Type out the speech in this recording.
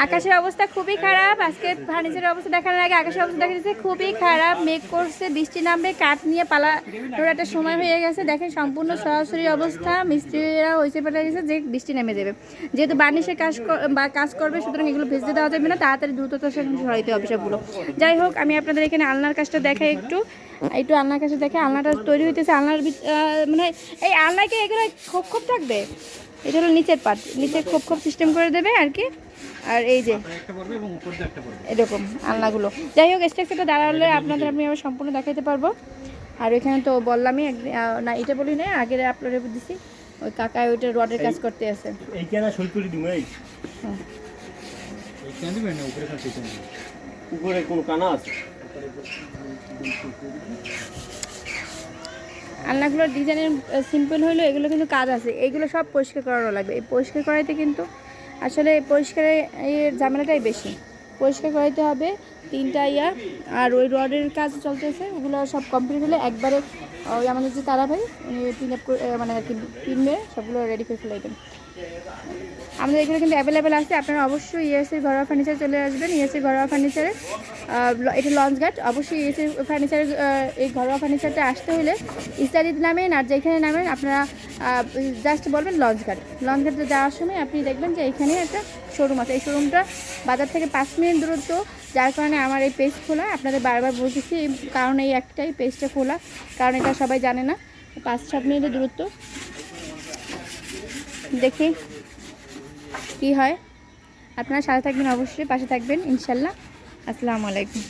আকাশের অবস্থা খুবই খারাপ। আজকে ফার্নিচারের অবস্থা দেখানোর আগে আকাশের অবস্থা দেখা যাচ্ছে খুবই খারাপ, মেঘ করছে, বৃষ্টি নামবে, কাঠ নিয়ে পালানোর একটা সময় হয়ে গেছে। দেখেন সম্পূর্ণ সরাসরি অবস্থা, মিস্ত্রিরা হয়েছে পেটে গেছে যে বৃষ্টি নেমে যাবে, যেহেতু বার্নিশের কাজ করবে, সুতরাং এগুলো ভেজতে দেওয়া যাবে না, তাড়াতাড়ি দ্রুততার সঙ্গে সরাইতে হবে সবগুলো। যাই হোক, আমি আপনাদের এখানে আলনার কাজটা দেখাই একটু আলনার কাছে দেখে। আলনাটা তৈরি হইতেছে, আলনার মানে এই আলনাকে এগুলো খোপ খোপ থাকবে, এটা হলো নিচের পার্ট, নিচে খোপ খোপ সিস্টেম করে দেবে আর কি। আর এই যে এরকম আলনাগুলো, যাই হোক স্ট্রাকচারটা দাঁড়ালে আপনাদের আমি আবার সম্পূর্ণ দেখাইতে পারবো। আর এখানে তো বললামই না, এটা বলি না, আগের আপলোডে দিছি, ওই কাকা ওইটা রডের কাজ করতে আছে। এইখানে সলপুরি দিমু এই এইখানে দিবেন না, উপরে কাজ করতে উপরে কোন কানা আছে? আলনাগুলোর ডিজাইনের সিম্পল হইলো, এগুলো কিন্তু কাজ আছে, এইগুলো সব পরিষ্কার করানো লাগবে। এই পরিষ্কার করাইতে কিন্তু আসলে পরিষ্কারের এর ঝামেলাটাই বেশি, পরিষ্কার করাইতে হবে 3টা আর ওই রডের কাজ চলতেছে, ওগুলো সব কমপ্লিট হলে একবারে ওই আমাদের যে তারা ভাই উনি পিন আপ মানে আর কি পিনবে সবগুলো রেডি করে ফেলাইবেন। আমাদের এখানে কিন্তু অ্যাভেলেবেল আছে, আপনারা অবশ্যই ইএসসির ঘরোয়া ফার্নিচার চলে আসবেন। ইএসসির ঘরোয়া ফার্নিচারে এটা লঞ্চ গার্ড, অবশ্যই ইএসসির ফার্নিচারের এই ঘরোয়া ফার্নিচারটা আসতে হলে ইস্তারিতে নামেন, আর যেখানে নামেন আপনারা জাস্ট বলবেন লঞ্চ গার্ড। লঞ্চ গার্ডে যাওয়ার সময় আপনি দেখবেন যে এখানে একটা শোরুম আছে, এই শোরুমটা বাজার থেকে 5 মিনিট দূরত্ব, যার কারণে আমার এই পেজ খোলা। আপনাদের বারবার বলতেছি কারণ এই একটাই পেজটা খোলা, কারণ এটা সবাই জানে না। 5-7 মিনিটের দূরত্ব, দেখি কি হয়। আপনারা সাথে থাকবেন, অবশ্যই পাশে থাকবেন ইনশাল্লাহ। আসসালামু আলাইকুম।